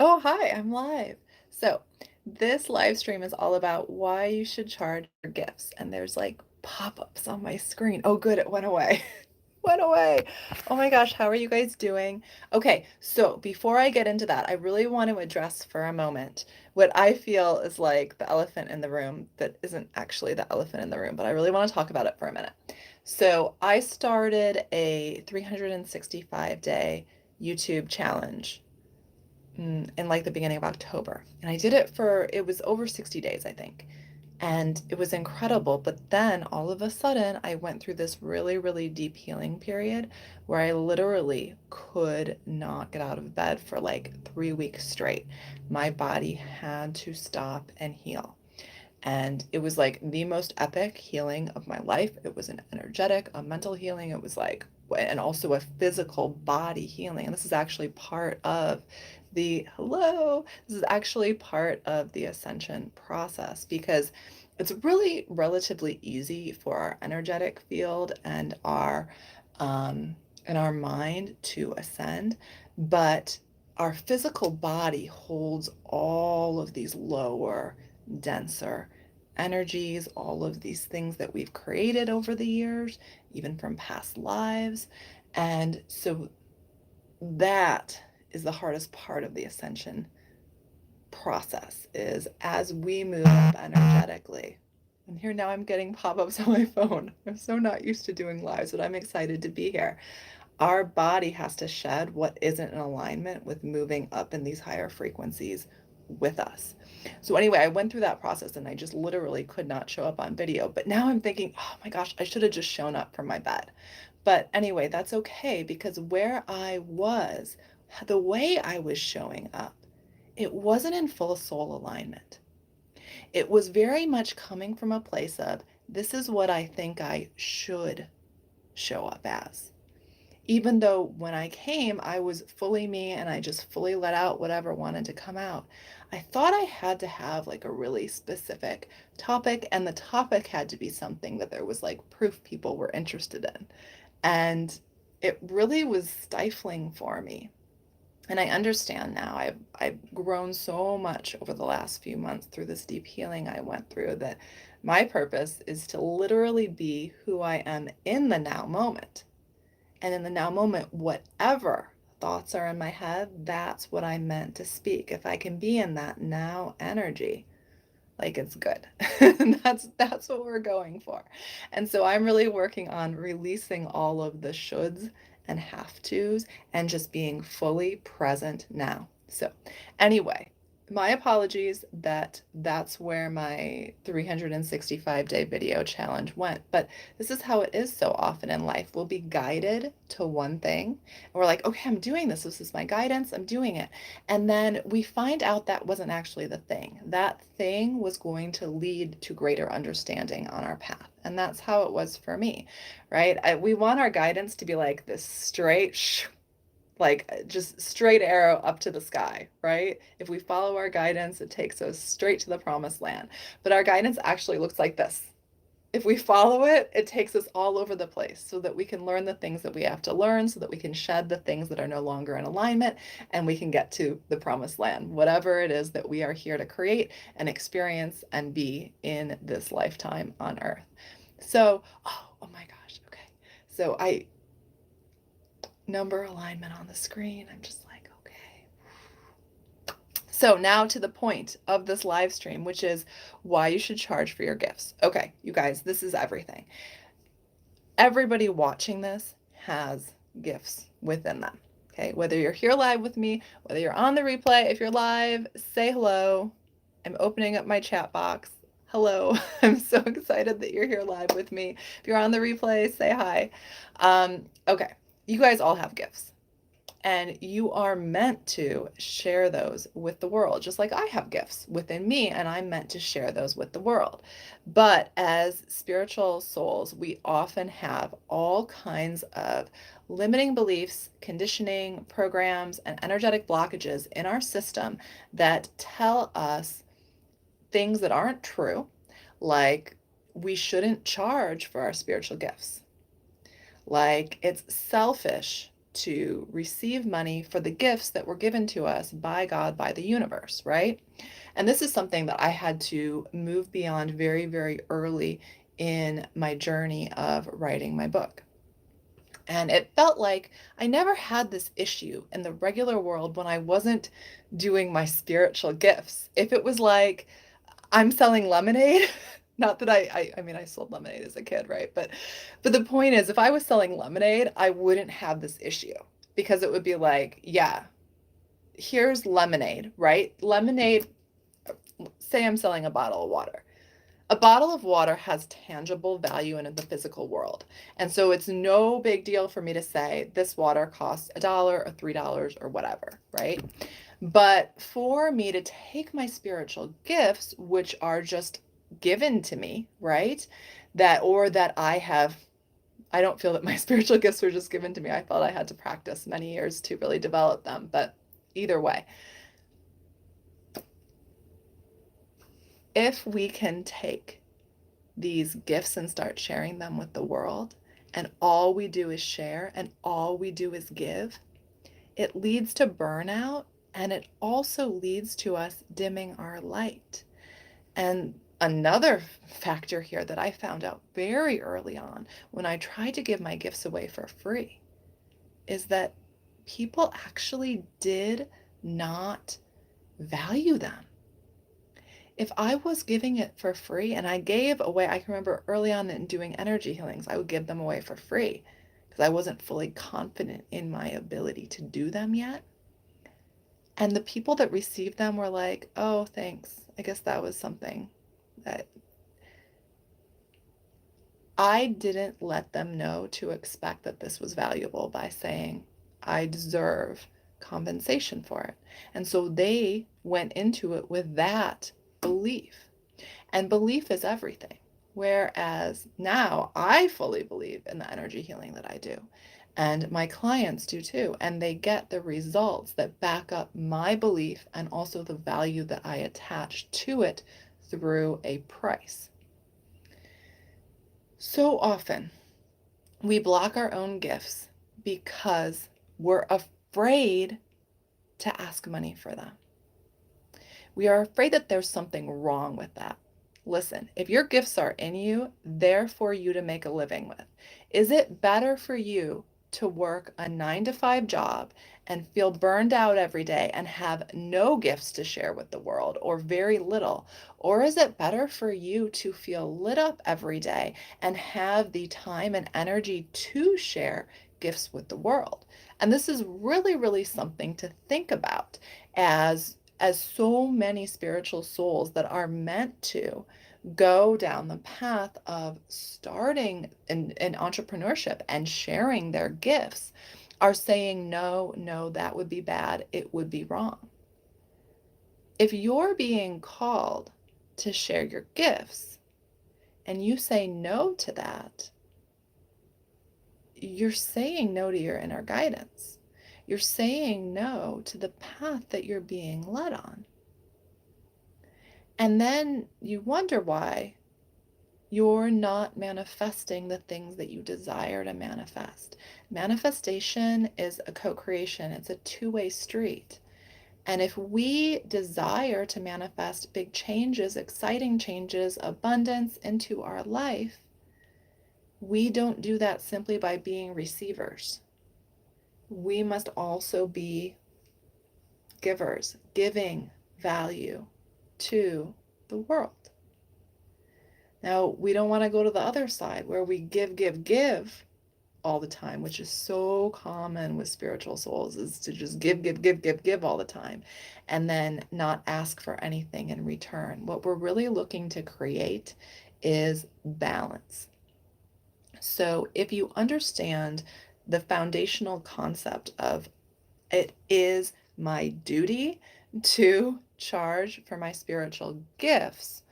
Oh, hi, I'm live. So, this live stream is all about why you should charge for gifts. And there's like pop-ups on my screen. Oh, good, it went away. Went away. Oh my gosh, how are you guys doing? Okay, so before I get into that, I really want to address for a moment what I feel is like the elephant in the room that isn't actually the elephant in the room, but I really want to talk about it for a minute. So, I started a 365-day YouTube challenge in like the beginning of October. And I did it for, it was over 60 days, I think. And it was incredible. But then all of a sudden, I went through this really, really deep healing period where I literally could not get out of bed for like 3 weeks straight. My body had to stop and heal. And it was like the most epic healing of my life. It was an energetic, a mental healing. It was like, and also a physical body healing. And this is actually part of this is actually part of the ascension process because it's really relatively easy for our energetic field um, and our mind to ascend, but our physical body holds all of these lower, denser energies, all of these things that we've created over the years, even from past lives. And so that is the hardest part of the ascension process is as we move up energetically. And here now I'm getting pop-ups on my phone. I'm so not used to doing lives, but I'm excited to be here. Our body has to shed what isn't in alignment with moving up in these higher frequencies with us. So anyway, I went through that process and I just literally could not show up on video. But now I'm thinking, oh my gosh, I should have just shown up from my bed. But anyway, that's okay because where I was, the way I was showing up, it wasn't in full soul alignment. It was very much coming from a place of, this is what I think I should show up as. Even though when I came, I was fully me and I just fully let out whatever wanted to come out. I thought I had to have like a really specific topic, and the topic had to be something that there was like proof people were interested in. And it really was stifling for me. And I understand now. I've grown so much over the last few months through this deep healing I went through that my purpose is to literally be who I am in the now moment. And in the now moment, whatever thoughts are in my head, that's what I'm meant to speak. If I can be in that now energy, like it's good. That's what we're going for. And so I'm really working on releasing all of the shoulds and have tos and just being fully present now. So anyway, my apologies that that's where my 365-day video challenge went, but this is how it is so often in life. We'll be guided to one thing and we're like, okay, I'm doing this. This is my guidance. I'm doing it. And then we find out that wasn't actually the thing. That thing was going to lead to greater understanding on our path. And that's how it was for me, right? We want our guidance to be like this straight, like just straight arrow up to the sky, right? If we follow our guidance, it takes us straight to the promised land. But our guidance actually looks like this. If we follow it, it takes us all over the place so that we can learn the things that we have to learn, so that we can shed the things that are no longer in alignment, and we can get to the promised land, whatever it is that we are here to create and experience and be in this lifetime on Earth. So, oh my gosh, okay. So I number alignment on the screen. I'm just like, okay. So now to the point of this live stream, which is why you should charge for your gifts. Okay, you guys, this is everything. Everybody watching this has gifts within them. Okay, whether you're here live with me, whether you're on the replay, if you're live, say hello. I'm opening up my chat box. Hello. I'm so excited that you're here live with me. If you're on the replay, say hi. Okay, you guys all have gifts. And you are meant to share those with the world, just like I have gifts within me, and I'm meant to share those with the world. But as spiritual souls, we often have all kinds of limiting beliefs, conditioning, programs, and energetic blockages in our system that tell us things that aren't true, like we shouldn't charge for our spiritual gifts, like it's selfish to receive money for the gifts that were given to us by God, by the universe, right? And this is something that I had to move beyond very, very early in my journey of writing my book. And it felt like I never had this issue in the regular world when I wasn't doing my spiritual gifts. If it was like I'm selling lemonade, not that I mean I sold lemonade as a kid, right? But the point is if I was selling lemonade, I wouldn't have this issue because it would be like, yeah, here's lemonade, right? Lemonade, say I'm selling a bottle of water. A bottle of water has tangible value in the physical world. And so it's no big deal for me to say this water costs $1 or $3 or whatever, right? But for me to take my spiritual gifts, which are just given to me, right? That, or that I don't feel that my spiritual gifts were just given to me. I felt I had to practice many years to really develop them. But either way, if we can take these gifts and start sharing them with the world, and all we do is share and all we do is give, it leads to burnout and it also leads to us dimming our light. And another factor here that I found out very early on when I tried to give my gifts away for free is that people actually did not value them. If I was giving it for free and I gave away, I can remember early on in doing energy healings, I would give them away for free because I wasn't fully confident in my ability to do them yet. And the people that received them were like, oh, thanks. I guess that was something that I didn't let them know to expect that this was valuable by saying, I deserve compensation for it. And so they went into it with that belief. And belief is everything. Whereas now I fully believe in the energy healing that I do. And my clients do too. And they get the results that back up my belief and also the value that I attach to it through a price. So often we block our own gifts because we're afraid to ask money for them. We are afraid that there's something wrong with that. Listen, if your gifts are in you, they're for you to make a living with. Is it better for you to work a 9 to 5 job and feel burned out every day and have no gifts to share with the world or very little? Or is it better for you to feel lit up every day and have the time and energy to share gifts with the world? And this is really, really something to think about as so many spiritual souls that are meant to go down the path of starting in entrepreneurship and sharing their gifts are saying, no, no, that would be bad. It would be wrong. If you're being called to share your gifts and you say no to that, you're saying no to your inner guidance. You're saying no to the path that you're being led on. And then you wonder why you're not manifesting the things that you desire to manifest. Manifestation is a co-creation, it's a two-way street. And if we desire to manifest big changes, exciting changes, abundance into our life, we don't do that simply by being receivers. We must also be givers, giving value to the world. Now, we don't want to go to the other side where we give all the time, which is so common with spiritual souls, is to just give all the time and then not ask for anything in return. What we're really looking to create is balance. So if you understand the foundational concept of it is my duty to charge for my spiritual gifts,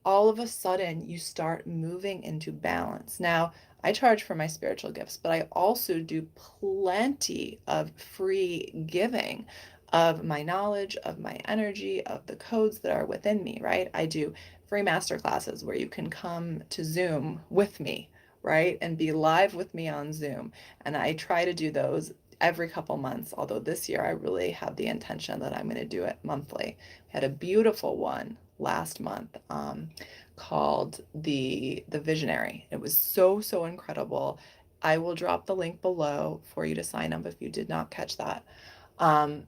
all of a sudden you start moving into balance. Now, I charge for my spiritual gifts, but I also do plenty of free giving of my knowledge, of my energy, of the codes that are within me, right? I do free master classes where you can come to Zoom with me, right? And be live with me on Zoom. And I try to do those every couple months, although this year I really have the intention that I'm going to do it monthly. We had a beautiful one last month, called the Visionary. It was so, so incredible. I will drop the link below for you to sign up if you did not catch that. Um,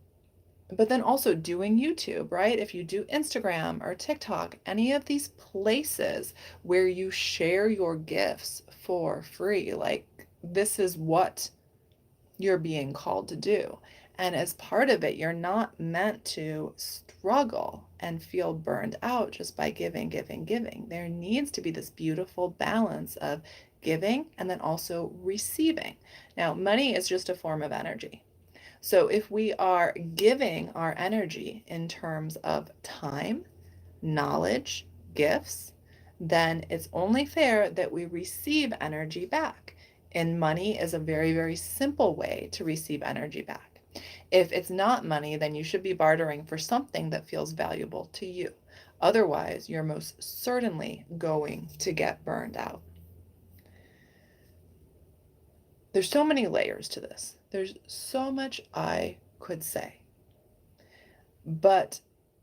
but then also doing YouTube, right? If you do Instagram or TikTok, any of these places where you share your gifts for free, like this is what you're being called to do. And as part of it, you're not meant to struggle and feel burned out just by giving, giving, giving. There needs to be this beautiful balance of giving and then also receiving. Now, money is just a form of energy. So if we are giving our energy in terms of time, knowledge, gifts, then it's only fair that we receive energy back. And money is a very, very simple way to receive energy back. If it's not money, then you should be bartering for something that feels valuable to you. Otherwise, you're most certainly going to get burned out. There's so many layers to this. There's so much I could say. But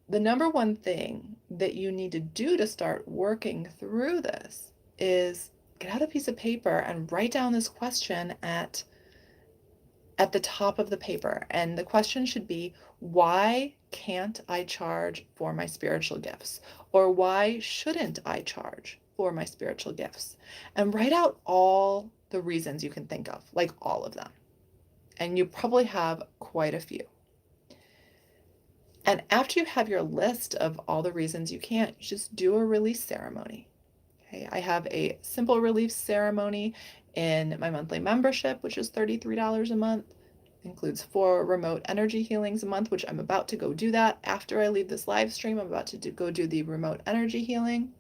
the number one thing that you need to do to start working through this is get out a piece of paper and write down this question at the top of the paper. And the question should be, why can't I charge for my spiritual gifts? Or why shouldn't I charge for my spiritual gifts? And write out all the reasons you can think of, like all of them. And you probably have quite a few. And after you have your list of all the reasons you can't, just do a release ceremony. Okay, I have a simple release ceremony in my monthly membership, which is $33 a month. It includes 4 remote energy healings a month, which I'm about to go do that. After I leave this live stream, I'm about to go do the remote energy healing.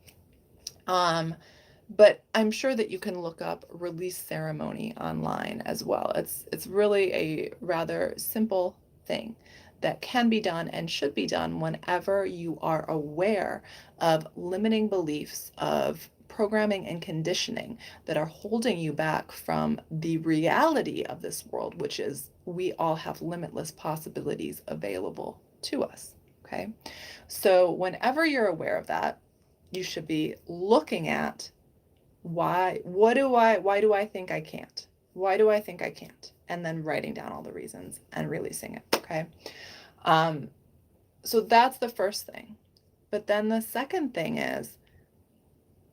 But I'm sure that you can look up release ceremony online as well. It's really a rather simple thing that can be done and should be done whenever you are aware of limiting beliefs, of programming and conditioning that are holding you back from the reality of this world, which is we all have limitless possibilities available to us. Okay. So whenever you're aware of that, you should be looking at why do I think I can't? Why do I think I can't? And then writing down all the reasons and releasing it. Okay. Um, so that's the first thing. But then the second thing is,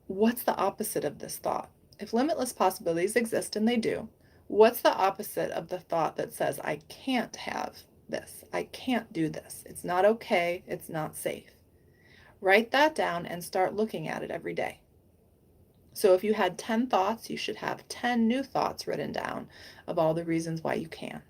what's the opposite of this thought? If limitless possibilities exist, and they do, what's the opposite of the thought that says, I can't have this? I can't do this. It's not okay. It's not safe. Write that down and start looking at it every day. So if you had 10 thoughts, you should have 10 new thoughts written down of all the reasons why you can.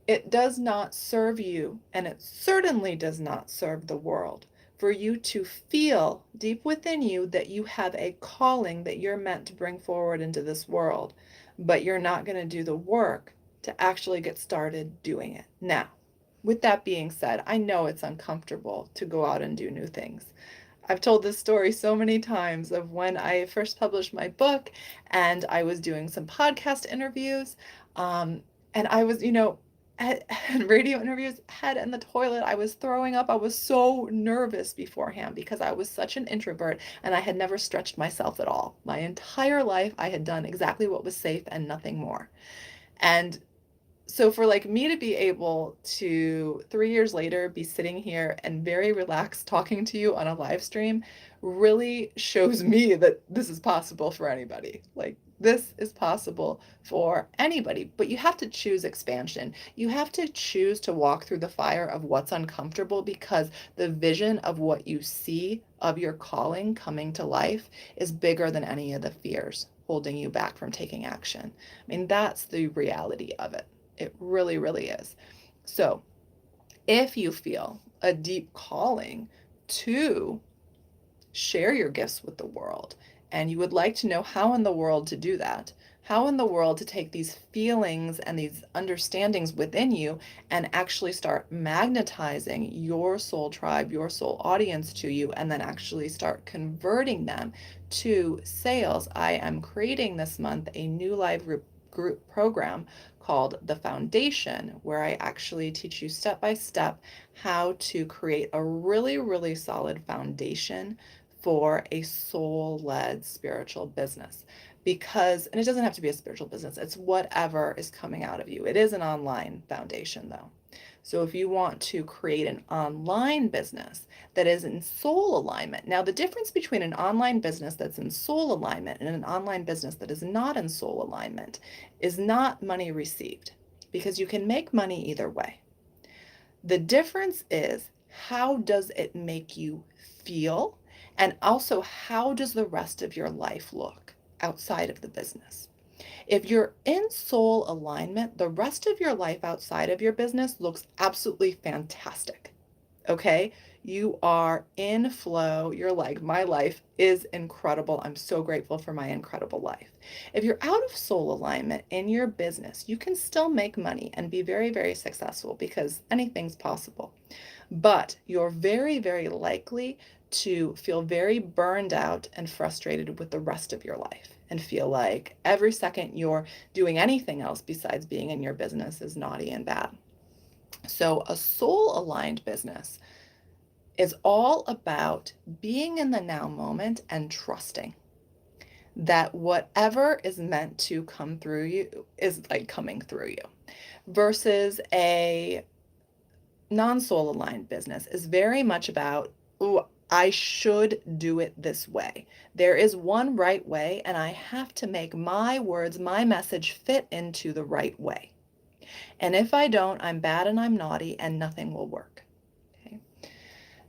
It does not serve you, and it certainly does not serve the world, for you to feel deep within you that you have a calling that you're meant to bring forward into this world, but you're not going to do the work to actually get started doing it. Now, with that being said, I know it's uncomfortable to go out and do new things. I've told this story so many times of when I first published my book and I was doing some podcast interviews. And I was, at radio interviews, head in the toilet. I was throwing up. I was so nervous beforehand because I was such an introvert and I had never stretched myself at all. My entire life, I had done exactly what was safe and nothing more. And so for like me to be able to 3 years later be sitting here and very relaxed talking to you on a live stream really shows me that this is possible for anybody. Like this is possible for anybody, but you have to choose expansion. You have to choose to walk through the fire of what's uncomfortable because the vision of what you see of your calling coming to life is bigger than any of the fears holding you back from taking action. I mean, that's the reality of it. It really, really is. So if you feel a deep calling to share your gifts with the world, and you would like to know how in the world to do that, how in the world to take these feelings and these understandings within you and actually start magnetizing your soul tribe, your soul audience to you, and then actually start converting them to sales, I am creating this month a new live group group program called The Foundation, where I actually teach you step by step how to create a really, really solid foundation for a soul-led spiritual business. Because, and it doesn't have to be a spiritual business, it's whatever is coming out of you. It is an online foundation though. So if you want to create an online business that is in soul alignment, now the difference between an online business that's in soul alignment and an online business that is not in soul alignment is not money received, because you can make money either way. The difference is, how does it make you feel? And also, how does the rest of your life look outside of the business? If you're in soul alignment, the rest of your life outside of your business looks absolutely fantastic. Okay? You are in flow. You're like, my life is incredible. I'm so grateful for my incredible life. If you're out of soul alignment in your business, you can still make money and be very, very successful, because anything's possible. But you're very, very likely to feel very burned out and frustrated with the rest of your life and feel like every second you're doing anything else besides being in your business is naughty and bad. So, a soul aligned business is all about being in the now moment and trusting that whatever is meant to come through you is like coming through you, versus a non-soul aligned business is very much about, oh, I should do it this way. There is one right way, and I have to make my words, my message fit into the right way. And if I don't, I'm bad and I'm naughty and nothing will work. Okay.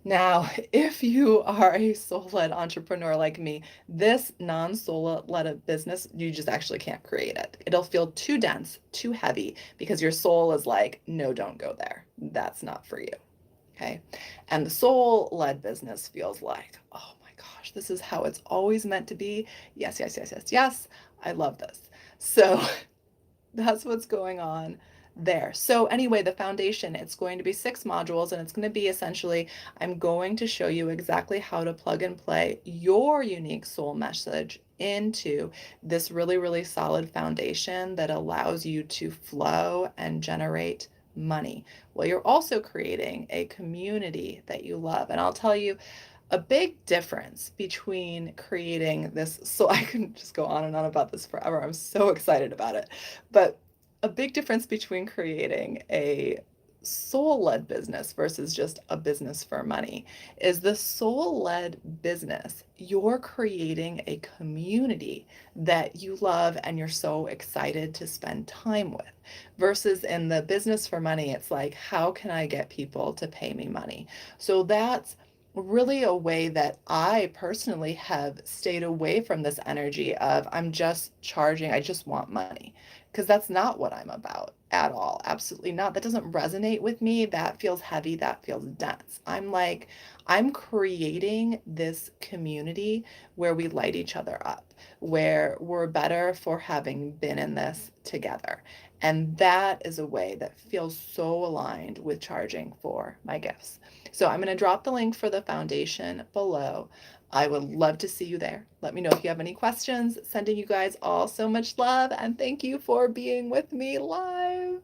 Now, if you are a soul-led entrepreneur like me, this non-soul-led business, you just actually can't create it. It'll feel too dense, too heavy, because your soul is like, no, don't go there. That's not for you. Okay. And the soul-led business feels like, oh my gosh, this is how it's always meant to be. Yes, yes, yes, yes, yes. I love this. So that's what's going on there. So anyway, the foundation, it's going to be 6 modules, and it's going to be essentially, I'm going to show you exactly how to plug and play your unique soul message into this really, really solid foundation that allows you to flow and generate money. Well, you're also creating a community that you love. And I'll tell you, a big difference between creating this, so I can just go on and on about this forever. I'm so excited about it. But a big difference between creating a soul-led business versus just a business for money is the soul-led business. You're creating a community that you love and you're so excited to spend time with. Versus in the business for money, it's like, how can I get people to pay me money? So that's really a way that I personally have stayed away from this energy of, I'm just charging, I just want money. Because that's not what I'm about at all. Absolutely not. That doesn't resonate with me. That feels heavy. That feels dense. I'm like, I'm creating this community where we light each other up, where we're better for having been in this together. And that is a way that feels so aligned with charging for my gifts. So I'm going to drop the link for the foundation below. I would love to see you there. Let me know if you have any questions. Sending you guys all so much love, and thank you for being with me live.